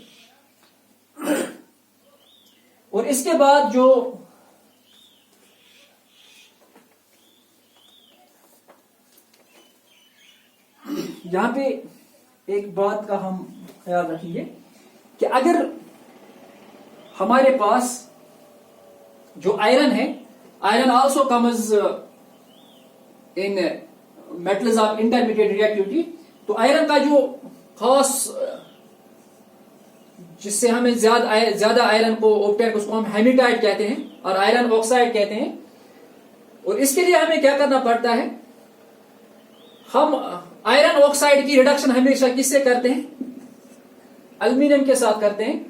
और इसके बाद जो यहां पे एक बात का हम ख्याल रखेंगे कि अगर हमारे पास जो आयरन है, iron also comes in metals of intermediate reactivity. तो आयरन का जो खास जिससे हमें ज्यादा आयरन को ऑब्टेन, उसको हम हेमेटाइट कहते हैं और आयरन ऑक्साइड कहते हैं। और इसके लिए हमें क्या करना पड़ता है, हम आयरन ऑक्साइड की रिडक्शन हमेशा किससे करते हैं, एल्यूमिनियम के साथ करते हैं।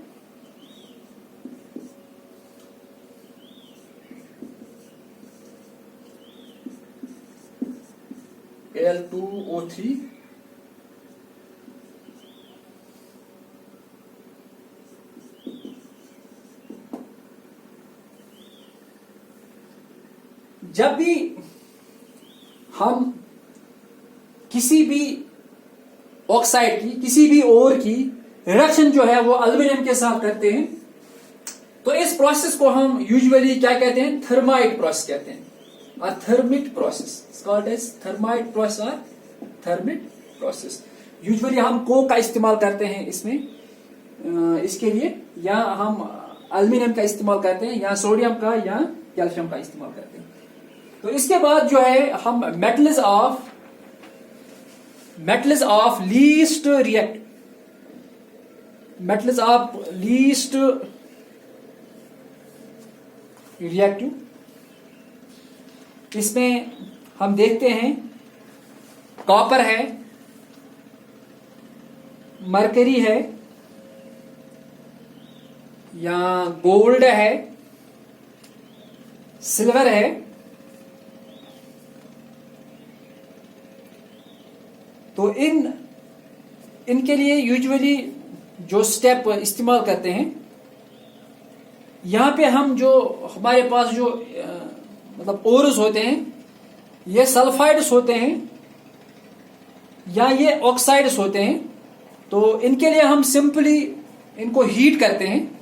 Al2O3 जब भी हम किसी भी ऑक्साइड की, किसी भी ओर की रिडक्शन जो है वो एल्यूमिनियम के साथ करते हैं, तो इस प्रोसेस को हम यूजुअली क्या कहते हैं, थर्माइट प्रोसेस कहते हैं, और thermite process called as thermite process और थर्मिट प्रोसेस। यूजुअली हम कोक का इस्तेमाल करते हैं इसमें, इसके लिए, या हम एल्यूमिनियम का इस्तेमाल करते हैं, या सोडियम का या कैल्शियम का इस्तेमाल करते हैं। तो इसके बाद जो है हम मेटल्स ऑफ लीस्ट रिएक्टिव, इसमें हम देखते हैं कॉपर है, मरकरी है, या गोल्ड है, सिल्वर है, तो इनके लिए यूजुअली जो स्टेप इस्तेमाल करते हैं, यहां पे हम जो हमारे पास जो मतलब ओरस होते हैं, ये सल्फाइड्स होते हैं या ये ऑक्साइड्स होते हैं, तो इनके लिए हम सिंपली इनको हीट करते हैं.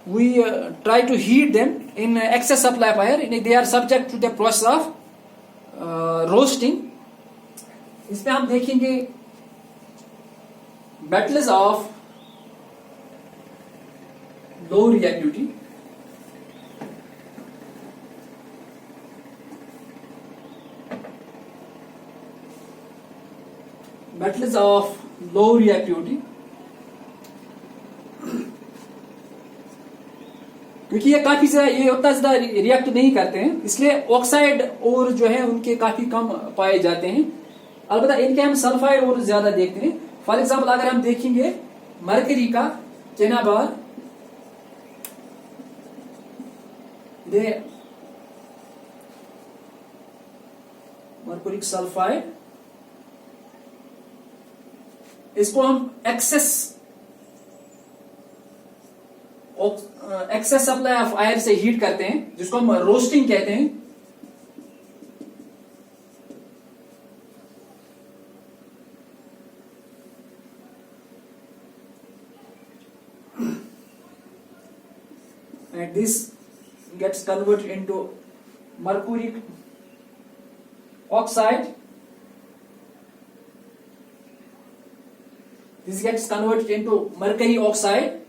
We try to heat them in excess supply fire. They are subject to the process of roasting. इसमें हम देखेंगे metals of low reactivity. Metals of low reactivity, क्योंकि ये काफी ज्यादा, ये उतना ज्यादा रिएक्ट नहीं करते हैं, इसलिए ऑक्साइड और जो है उनके काफी कम पाए जाते हैं. अलबत्ता इनके हम सल्फाइड और ज्यादा देखते हैं. फॉर एग्जाम्पल अगर हम देखेंगे मरकरी का चेनाबार, दे मर्कुरिक सल्फाइड, इसको हम एक्सेस सप्लाई ऑफ आयर से हीट करते हैं, जिसको हम रोस्टिंग कहते हैं. And this gets converted into mercuric oxide. This gets converted into mercury oxide.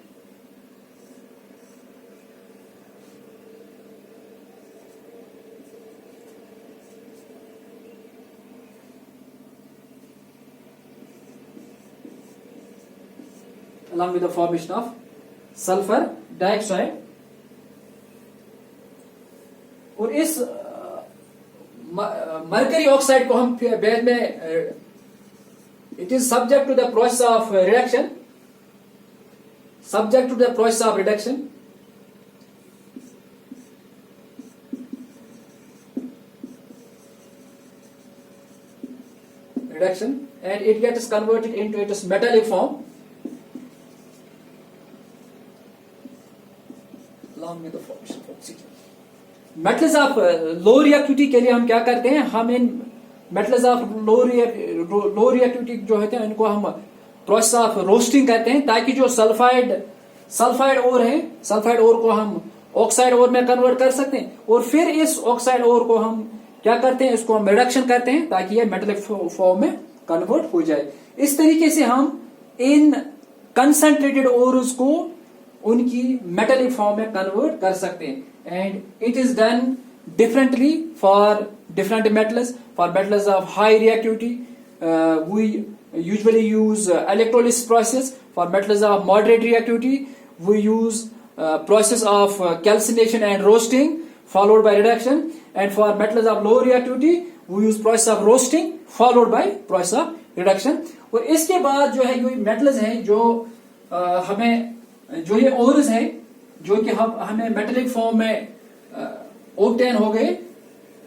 Along with the formation of sulfur dioxide. और इस मरकरी ऑक्साइड को हम बाद में, it is subject to the process of reduction, subject to the process of reduction. And it gets converted into its metallic form along with the formation of oxygen. Metals of low reactivity के लिए हम क्या करते हैं, हम इन metals of low reactivity जो होते हैं इनको हम प्रोसेस ऑफ रोस्टिंग करते हैं, ताकि जो सल्फाइड ओर है, सल्फाइड ओर को हम ऑक्साइड ओर में कन्वर्ट कर सकते हैं. और फिर इस ऑक्साइड ओर को हम क्या करते हैं, इसको हम रिडक्शन करते हैं ताकि ये मेटेलिक फॉर्म में कन्वर्ट हो जाए. इस तरीके से हम इन कंसंट्रेटेड ओर्स को उनकी मेटेलिक फॉर्म में कन्वर्ट कर सकते हैं. And it is done differently for different metals. For metals of high reactivity we usually use electrolysis process. For metals of moderate reactivity we use process of calcination and roasting followed by reduction. And for metals of low reactivity we use process of roasting followed by process of reduction. और इसके बाद जो है ये metals हैं जो हमें, जो ये ओर्स हैं जो कि हमें मेटेलिक फॉर्म में ऑब्टेन हो गए,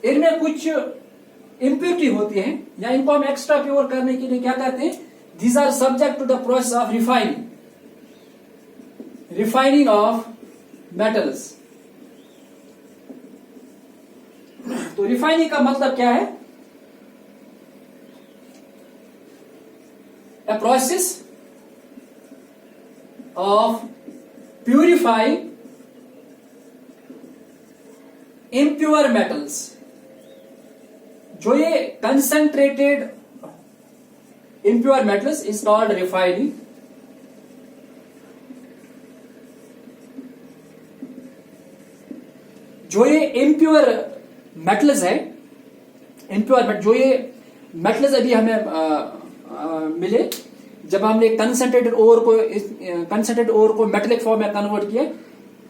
इनमें कुछ इम्प्योरिटी होती है, या इनको हम एक्स्ट्रा प्योर करने के लिए क्या करते हैं, these are subject to the process of refining of metals. तो रिफाइनिंग का मतलब क्या है, a process of purifying impure metals. जो ये concentrated impure metals is called refining. जो ये impure metals है, जो ये metals अभी हमें मिले जब हमने कंसंट्रेटेड ओर को मेटेलिक फॉर्म में कन्वर्ट किया,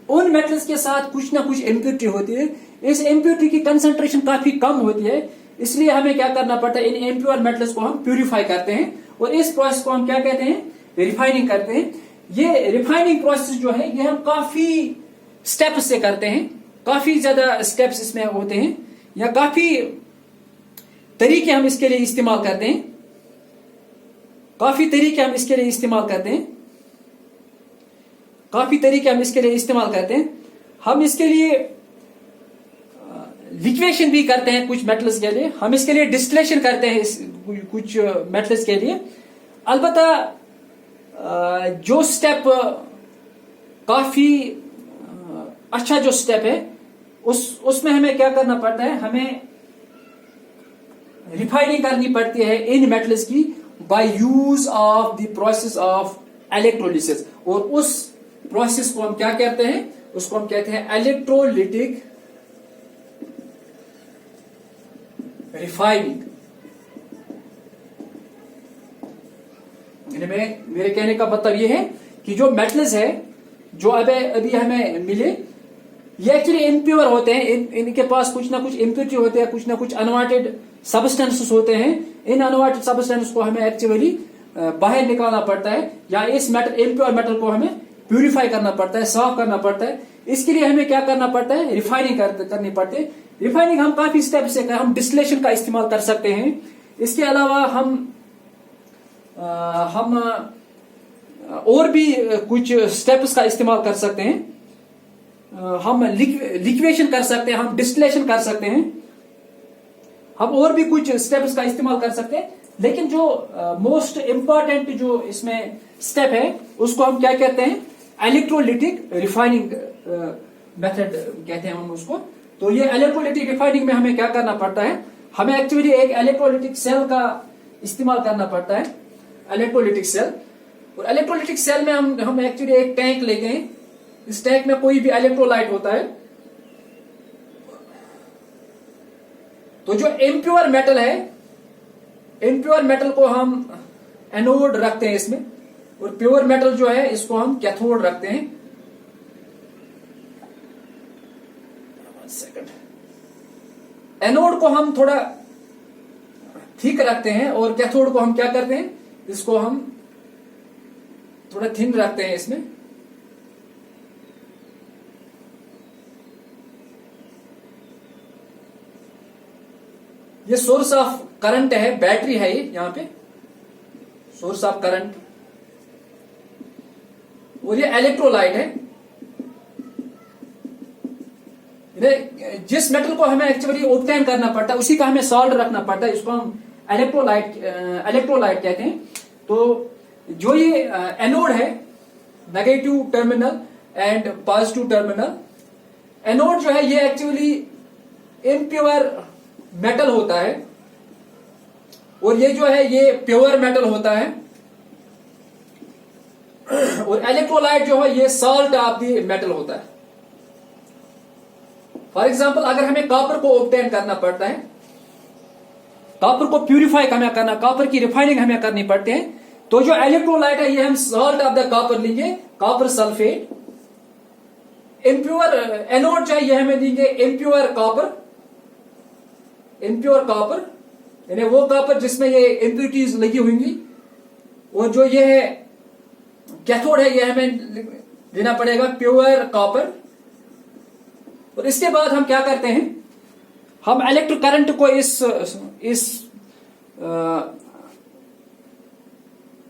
उन मेटल्स के साथ कुछ ना कुछ इम्प्योरिटी होती है. इस इम्प्योरिटी की कंसंट्रेशन काफी कम होती है, इसलिए हमें क्या करना पड़ता है, इन इम्प्योर मेटल्स को हम प्यूरिफाई करते हैं. और इस प्रोसेस को हम क्या कहते हैं, रिफाइनिंग करते हैं. ये रिफाइनिंग प्रोसेस जो है ये हम काफी स्टेप्स से करते हैं, काफी ज्यादा स्टेप्स इसमें होते हैं, या काफी तरीके हम इसके लिए इस्तेमाल करते हैं. काफी तरीके हम इसके लिए इस्तेमाल करते हैं. हम इसके लिए लिक्वेशन भी करते हैं कुछ मेटल्स के लिए, हम इसके लिए डिस्टिलेशन करते हैं कुछ मेटल्स के लिए। अलबत्ता जो स्टेप काफी अच्छा जो स्टेप है उसमें हमें क्या करना पड़ता है, हमें रिफाइनिंग करनी पड़ती है इन मेटल्स की by use of the process of electrolysis. और उस प्रोसेस को हम क्या कहते हैं, उसको हम कहते हैं इलेक्ट्रोलिटिक रिफाइनिंग। मेरे कहने का मतलब ये है कि जो मेटल्स है जो अभी हमें मिले, ये एक्चुअली इम्प्योर होते हैं, इनके पास कुछ ना कुछ इम्प्योरिटी होते हैं, कुछ ना कुछ अनवांटेड सब्सटेंसेस होते हैं। इन अनवांटेड सब्सटेंस को हमें एक्चुअली बाहर निकालना पड़ता है, या इस इम्प्योर मेटल को हमें प्यूरिफाई करना पड़ता है, साफ करना पड़ता है। इसके लिए हमें क्या करना पड़ता है, रिफाइनिंग करनी पड़ती है। रिफाइनिंग हम काफी स्टेप से हम डिस्टिलेशन का इस्तेमाल कर सकते हैं। इसके अलावा हम और भी कुछ स्टेप्स का इस्तेमाल कर सकते हैं। हम लिक्वेशन कर सकते हैं, हम डिस्टिलेशन कर सकते हैं, हम और भी कुछ स्टेप्स का इस्तेमाल कर सकते हैं। लेकिन जो मोस्ट इंपॉर्टेंट जो इसमें स्टेप है उसको हम क्या कहते हैं, इलेक्ट्रोलिटिक रिफाइनिंग मेथड कहते हैं हम उसको। तो ये इलेक्ट्रोलिटिक रिफाइनिंग में हमें क्या करना पड़ता है, हमें एक्चुअली एक इलेक्ट्रोलिटिक सेल का इस्तेमाल करना पड़ता है, इलेक्ट्रोलिटिक सेल। और इलेक्ट्रोलिटिक सेल में हम एक्चुअली एक टैंक लेते हैं। इस टैंक में कोई भी इलेक्ट्रोलाइट होता है। तो जो इम्प्योर मेटल है, इम्प्योर मेटल को हम एनोड रखते हैं इसमें, और प्योर मेटल जो है इसको हम कैथोड रखते हैं। एनोड को हम थोड़ा थिक रखते हैं और कैथोड को हम क्या करते हैं, इसको हम थोड़ा थिन रखते हैं इसमें। ये सोर्स ऑफ करंट है, बैटरी है ये यहां पे सोर्स ऑफ करंट, और ये इलेक्ट्रोलाइट है। जिस मेटल को हमें एक्चुअली ऑब्टेन करना पड़ता है उसी का हमें सॉल्ट रखना पड़ता है, इसको हम इलेक्ट्रोलाइट कहते हैं। तो जो ये एनोड है, negative terminal and positive terminal, anode जो है ये एक्चुअली इम्प्योर मेटल होता है, और ये जो है ये प्योर मेटल होता है। और इलेक्ट्रोलाइट जो है ये सॉल्ट ऑफ द मेटल होता है। फॉर एग्जाम्पल अगर हमें कॉपर को ऑब्टेन करना पड़ता है, कॉपर को प्यूरिफाई हमें करना, कॉपर की रिफाइनिंग हमें करनी पड़ती है, तो जो इलेक्ट्रोलाइट है ये हम सॉल्ट ऑफ द कॉपर लेंगे, कॉपर सल्फेट। इम्प्योर एनोड जो है ये हमें देंगे इम्प्योर कॉपर, इम्प्योर कॉपर यानी वो कॉपर जिसमें ये इम्प्यूरिटीज लगी होंगी। और जो ये है कैथोड है ये हमें देना पड़ेगा प्योर कॉपर। और इसके बाद हम क्या करते हैं, हम इलेक्ट्रिक करंट को इस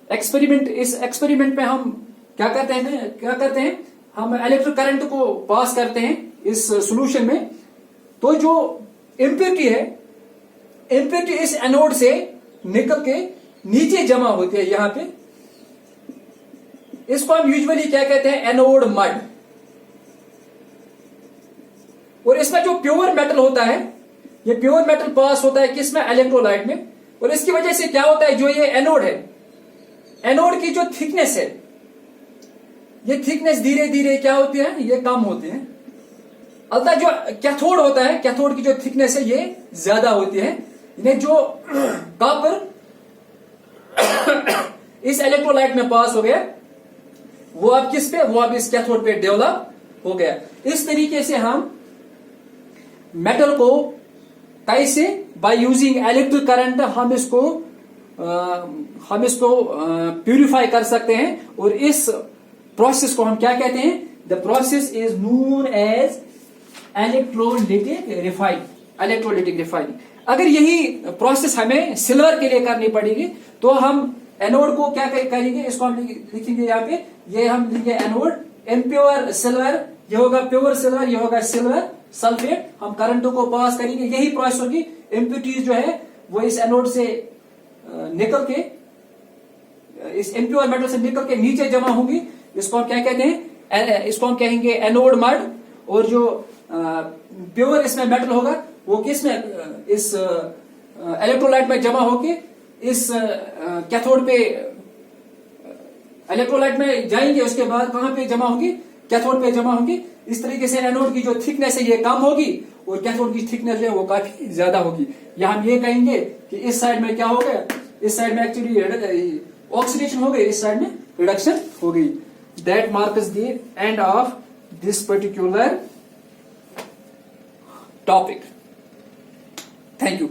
एक्सपेरिमेंट में हम क्या करते हैं, हम इलेक्ट्रिक करंट को पास करते हैं इस सॉल्यूशन में। तो जो इम्प्यूरिटी है, इम्प्यूरिटी इस एनोड से निकल के नीचे जमा होती है यहां पे। इसको हम यूजुअली क्या कहते हैं, एनोड मड। और इसमें जो प्योर मेटल होता है, ये प्योर मेटल पास होता है किसमें, इलेक्ट्रोलाइट में। और इसकी वजह से क्या होता है, जो ये एनोड है, एनोड की जो थिकनेस है, ये थिकनेस धीरे धीरे क्या होती है, ये कम होती है। अतः जो कैथोड होता है, कैथोड की जो थिकनेस है ये ज्यादा होती है। यानी जो कॉपर इस इलेक्ट्रोलाइट में पास हो गया वो अब किस पे, वो अब इस कैथोड पे डेवलप हो गया। इस तरीके से हम मेटल को कैसे, बाय यूजिंग इलेक्ट्रिक करंट हम इसको प्यूरिफाई कर सकते हैं। और इस प्रोसेस को हम क्या कहते हैं, the process is known as electrolytic refining. अगर यही प्रोसेस हमें सिल्वर के लिए करनी पड़ेगी तो हम एनोड को क्या करेंगे, इसको हम लिखेंगे यहाँ पे, ये हम लिखेंगे एनोड इम्प्योर सिल्वर, ये होगा प्योर सिल्वर, ये होगा सिल्वर सल्फेट। हम करंटों को पास करेंगे, यही प्रोसेस होगी। इम्प्यूरिटीज जो है वो इस एनोड से निकल के, इस इम्प्योर मेटल से निकल के नीचे जमा होंगी। इसको हम क्या कहते हैं, इसको हम कहेंगे एनोड मड। और जो प्योर इसमें मेटल होगा वो किस में, इस इलेक्ट्रोलाइट में जमा होके इस कैथोड पे, इलेक्ट्रोलाइट में जाएंगे, उसके बाद कहां पे जमा होंगी, कैथोड पे जमा होंगी। इस तरीके से एनोड की जो थिकनेस है ये कम होगी और कैथोड की थिकनेस जो है वो काफी ज्यादा होगी। या हम ये कहेंगे कि इस साइड में क्या हो गया, इस साइड में एक्चुअली ऑक्सीडेशन हो गई, इस साइड में रिडक्शन हो गई। That marks the end of this particular topic. Thank you.